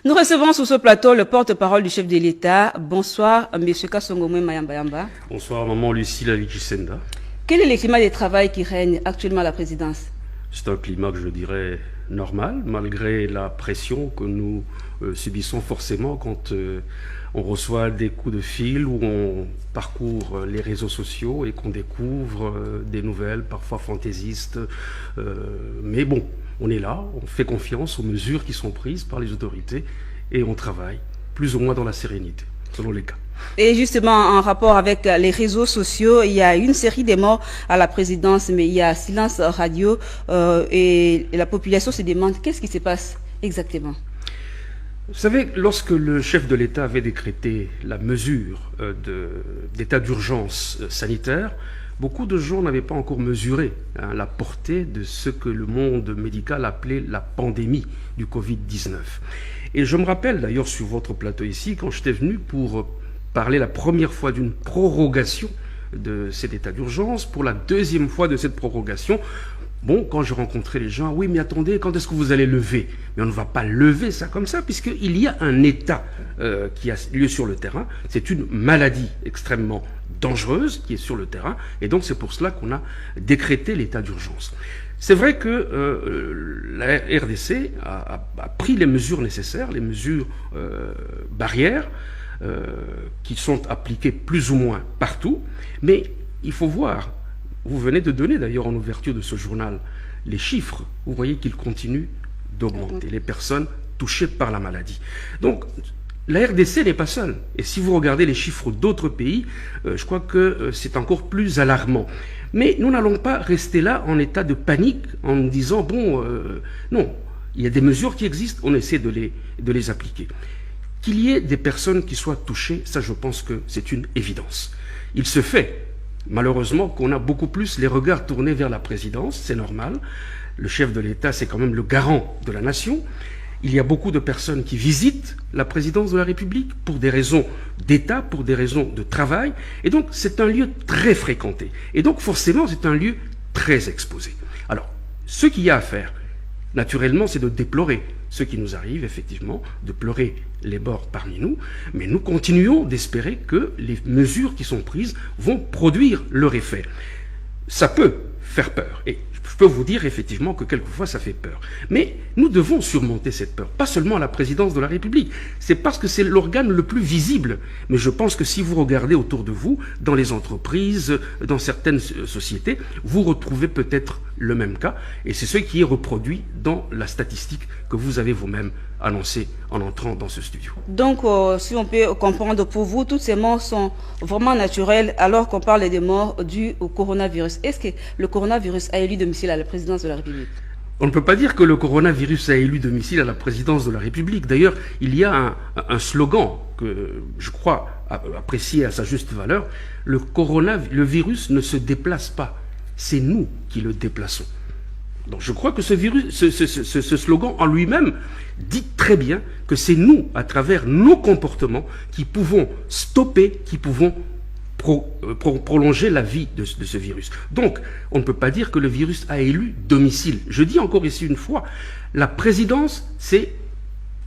Nous recevons sur ce plateau le porte-parole du chef de l'État. Bonsoir, M. Kasongomwe Mayamba. Bonsoir, Maman Lucie Lalichisenda. Quel est le climat de travail qui règne actuellement à la présidence? C'est un climat que je dirais normal, malgré la pression que nous subissons forcément quand on reçoit des coups de fil ou on parcourt les réseaux sociaux et qu'on découvre des nouvelles, parfois fantaisistes. Mais bon, on est là, on fait confiance aux mesures qui sont prises par les autorités et on travaille plus ou moins dans la sérénité, selon les cas. Et justement, en rapport avec les réseaux sociaux, il y a une série de morts à la présidence, mais il y a silence radio et la population se demande qu'est-ce qui se passe exactement. Vous savez, lorsque le chef de l'État avait décrété la mesure d'état d'urgence sanitaire, beaucoup de gens n'avaient pas encore mesuré la portée de ce que le monde médical appelait la pandémie du Covid-19. Et je me rappelle d'ailleurs sur votre plateau ici, quand j'étais venu pour parler la première fois d'une prorogation de cet état d'urgence, pour la deuxième fois de cette prorogation, bon, quand je rencontrais les gens, oui, mais attendez, quand est-ce que vous allez lever? Mais on ne va pas lever ça comme ça, puisqu'il y a un état qui a lieu sur le terrain. C'est une maladie extrêmement dangereuse qui est sur le terrain, et donc c'est pour cela qu'on a décrété l'état d'urgence. C'est vrai que la RDC a pris les mesures nécessaires, les mesures barrières, qui sont appliquées plus ou moins partout, mais il faut voir, vous venez de donner d'ailleurs en ouverture de ce journal les chiffres, vous voyez qu'ils continuent d'augmenter, les personnes touchées par la maladie. Donc la RDC n'est pas seule, et si vous regardez les chiffres d'autres pays, je crois que c'est encore plus alarmant. Mais nous n'allons pas rester là en état de panique en nous disant, bon, non, il y a des mesures qui existent, on essaie de les appliquer. Qu'il y ait des personnes qui soient touchées, ça je pense que c'est une évidence. Il se fait, malheureusement, qu'on a beaucoup plus les regards tournés vers la présidence, c'est normal. Le chef de l'État, c'est quand même le garant de la nation. Il y a beaucoup de personnes qui visitent la présidence de la République pour des raisons d'État, pour des raisons de travail. Et donc, c'est un lieu très fréquenté. Et donc, forcément, c'est un lieu très exposé. Alors, ce qu'il y a à faire, naturellement, c'est de déplorer ce qui nous arrive, effectivement, de pleurer les morts parmi nous, mais nous continuons d'espérer que les mesures qui sont prises vont produire leur effet. Ça peut faire peur, et je peux vous dire effectivement que quelquefois ça fait peur. Mais nous devons surmonter cette peur, pas seulement à la présidence de la République, c'est parce que c'est l'organe le plus visible. Mais je pense que si vous regardez autour de vous, dans les entreprises, dans certaines sociétés, vous retrouvez peut-être le même cas, et c'est ce qui est reproduit dans la statistique que vous avez vous-même annoncée en entrant dans ce studio. Donc, si on peut comprendre, pour vous, toutes ces morts sont vraiment naturelles, alors qu'on parle des morts dues au coronavirus. Est-ce que le coronavirus a élu domicile à la présidence de la République? On ne peut pas dire que le coronavirus a élu domicile à la présidence de la République. D'ailleurs, il y a un slogan que je crois apprécier à sa juste valeur. Le virus ne se déplace pas. C'est nous qui le déplaçons. Donc je crois que ce slogan en lui-même dit très bien que c'est nous, à travers nos comportements, qui pouvons stopper, qui pouvons prolonger la vie de ce virus. Donc, on ne peut pas dire que le virus a élu domicile. Je dis encore ici une fois, la présidence, c'est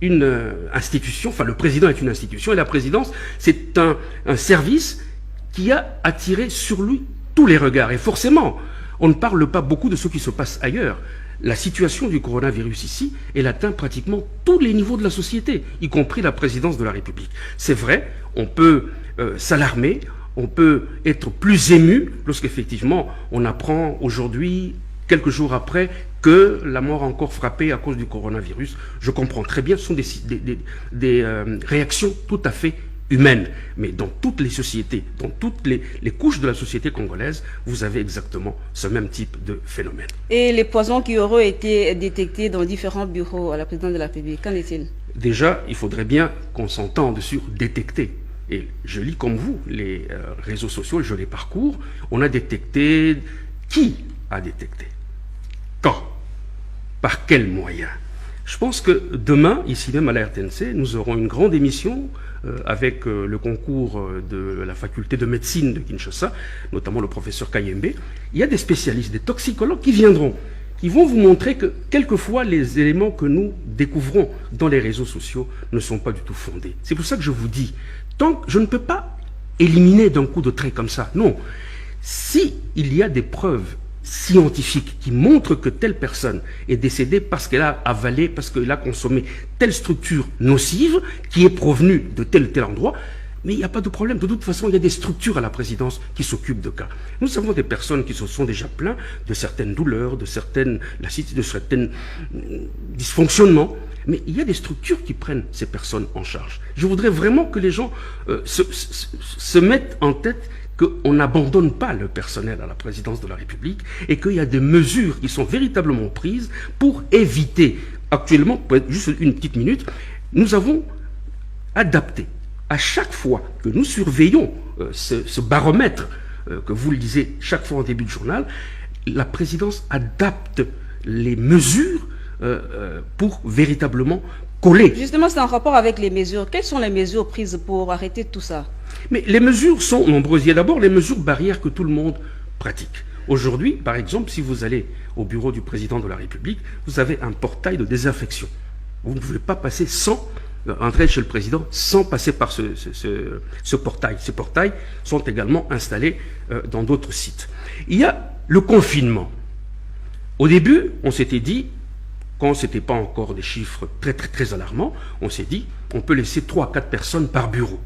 une institution, enfin le président est une institution, et la présidence, c'est un service qui a attiré sur lui tous les regards. Et forcément, on ne parle pas beaucoup de ce qui se passe ailleurs. La situation du coronavirus ici, elle atteint pratiquement tous les niveaux de la société, y compris la présidence de la République. C'est vrai, on peut s'alarmer, on peut être plus ému lorsqu'effectivement on apprend aujourd'hui, quelques jours après, que la mort a encore frappé à cause du coronavirus. Je comprends très bien, ce sont des réactions tout à fait humaine. Mais dans toutes les sociétés, dans toutes les couches de la société congolaise, vous avez exactement ce même type de phénomène. Et les poisons qui auraient été détectés dans différents bureaux à la présidence de la République, qu'en est-il? Déjà, il faudrait bien qu'on s'entende sur détecter. Et je lis comme vous les réseaux sociaux, je les parcours. On a détecté. Qui a détecté? Quand? Par quels moyens? Je pense que demain, ici même à la RTNC, nous aurons une grande émission avec le concours de la faculté de médecine de Kinshasa, notamment le professeur Kayembe. Il y a des spécialistes, des toxicologues qui viendront qui vont vous montrer que quelquefois les éléments que nous découvrons dans les réseaux sociaux ne sont pas du tout fondés. C'est pour ça que je vous dis, tant que je ne peux pas éliminer d'un coup de trait comme ça. Non. Si il y a des preuves scientifiques qui montrent que telle personne est décédée parce qu'elle a avalé, parce qu'elle a consommé telle structure nocive qui est provenue de tel ou tel endroit, mais il n'y a pas de problème. De toute façon, il y a des structures à la présidence qui s'occupent de cas. Nous avons des personnes qui se sont déjà plaintes de certaines douleurs, de certains dysfonctionnements. Mais il y a des structures qui prennent ces personnes en charge. Je voudrais vraiment que les gens se mettent en tête qu'on n'abandonne pas le personnel à la présidence de la République et qu'il y a des mesures qui sont véritablement prises pour éviter. Actuellement, juste une petite minute, nous avons adapté à chaque fois que nous surveillons ce baromètre que vous le lisez chaque fois en début de journal, la présidence adapte les mesures pour véritablement coller. Justement, c'est en rapport avec les mesures. Quelles sont les mesures prises pour arrêter tout ça? Mais les mesures sont nombreuses. Il y a d'abord les mesures barrières que tout le monde pratique. Aujourd'hui, par exemple, si vous allez au bureau du président de la République, vous avez un portail de désinfection. Vous ne pouvez pas passer sans entrer chez le président sans passer par ce portail. Ces portails sont également installés dans d'autres sites. Il y a le confinement. Au début, on s'était dit, quand ce n'était pas encore des chiffres très alarmants, on s'est dit, on peut laisser 3 à 4 personnes par bureau.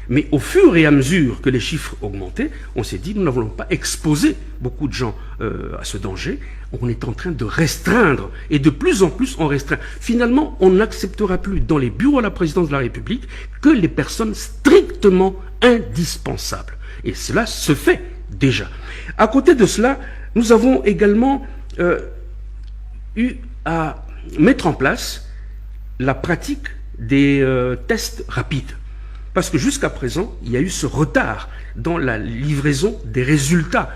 Mais au fur et à mesure que les chiffres augmentaient, on s'est dit, nous ne voulons pas exposer beaucoup de gens à ce danger. On est en train de restreindre, et de plus en plus on restreint. Finalement, on n'acceptera plus dans les bureaux à la présidence de la République que les personnes strictement indispensables. Et cela se fait déjà. À côté de cela, nous avons également eu à mettre en place la pratique des tests rapides. Parce que jusqu'à présent, il y a eu ce retard dans la livraison des résultats.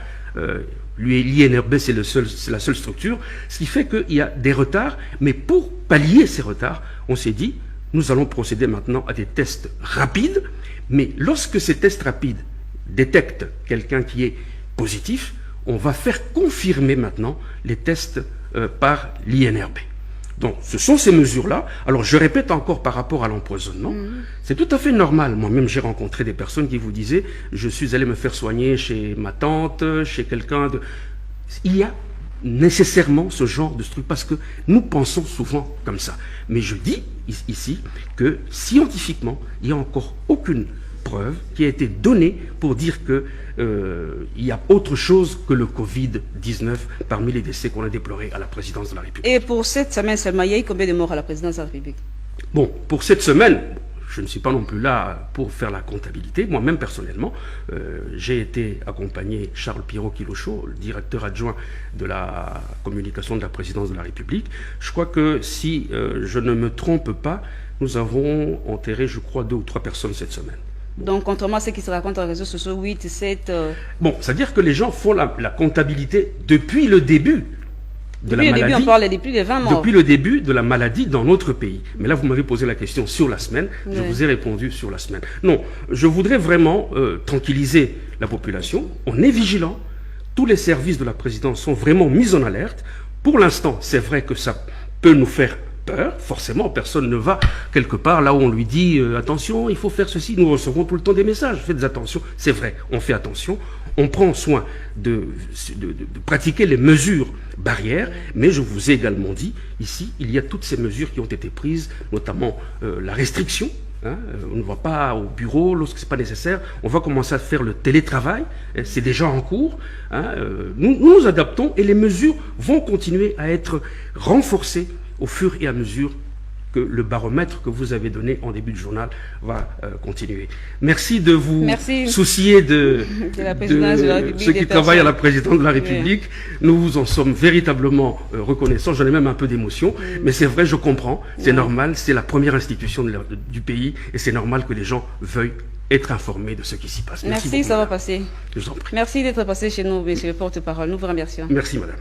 L'INRB, c'est la seule structure, ce qui fait qu'il y a des retards. Mais pour pallier ces retards, on s'est dit, nous allons procéder maintenant à des tests rapides. Mais lorsque ces tests rapides détectent quelqu'un qui est positif, on va faire confirmer maintenant les tests par l'INRB. Donc, ce sont ces mesures-là. Alors, je répète encore par rapport à l'empoisonnement, c'est tout à fait normal. Moi-même, j'ai rencontré des personnes qui vous disaient « Je suis allé me faire soigner chez ma tante, chez quelqu'un de... » Il y a nécessairement ce genre de truc parce que nous pensons souvent comme ça. Mais je dis ici que scientifiquement, il n'y a encore aucune preuve qui a été donnée pour dire que il y a autre chose que le Covid-19 parmi les décès qu'on a déplorés à la présidence de la République. Et pour cette semaine seulement, il y a eu combien de morts à la présidence de la République? Bon, pour cette semaine, je ne suis pas non plus là pour faire la comptabilité. Moi-même, personnellement, j'ai été accompagné Charles Pirot-Kilocho, le directeur adjoint de la communication de la présidence de la République. Je crois que si je ne me trompe pas, nous avons enterré, je crois, 2 ou 3 personnes cette semaine. Donc, contrairement à ce qui se raconte dans les réseaux sociaux, 8, 7... Bon, c'est-à-dire que les gens font la comptabilité depuis le début de la maladie. On parlait depuis les 20 morts. Depuis le début de la maladie dans notre pays. Mais là, vous m'avez posé la question sur la semaine. Oui. Je vous ai répondu sur la semaine. Non, je voudrais vraiment tranquilliser la population. On est vigilant. Tous les services de la présidence sont vraiment mis en alerte. Pour l'instant, c'est vrai que ça peut nous faire peur. Forcément, personne ne va quelque part là où on lui dit attention, il faut faire ceci. Nous recevons tout le temps des messages. Faites attention. C'est vrai, on fait attention. On prend soin de pratiquer les mesures barrières, mais je vous ai également dit, ici, il y a toutes ces mesures qui ont été prises, notamment la restriction. On ne va pas au bureau lorsque ce n'est pas nécessaire. On va commencer à faire le télétravail. C'est déjà en cours. Nous nous adaptons et les mesures vont continuer à être renforcées au fur et à mesure que le baromètre que vous avez donné en début de journal va continuer. Merci de vous soucier de ceux qui travaillent à la présidence de la République. Oui. Nous vous en sommes véritablement reconnaissants. J'en ai même un peu d'émotion. Mais c'est vrai, je comprends. C'est normal. C'est la première institution du pays. Et c'est normal que les gens veuillent être informés de ce qui s'y passe. Merci, ça va passer. Je vous en prie. Merci d'être passé chez nous, monsieur le porte-parole. Nous vous remercions. Merci, madame.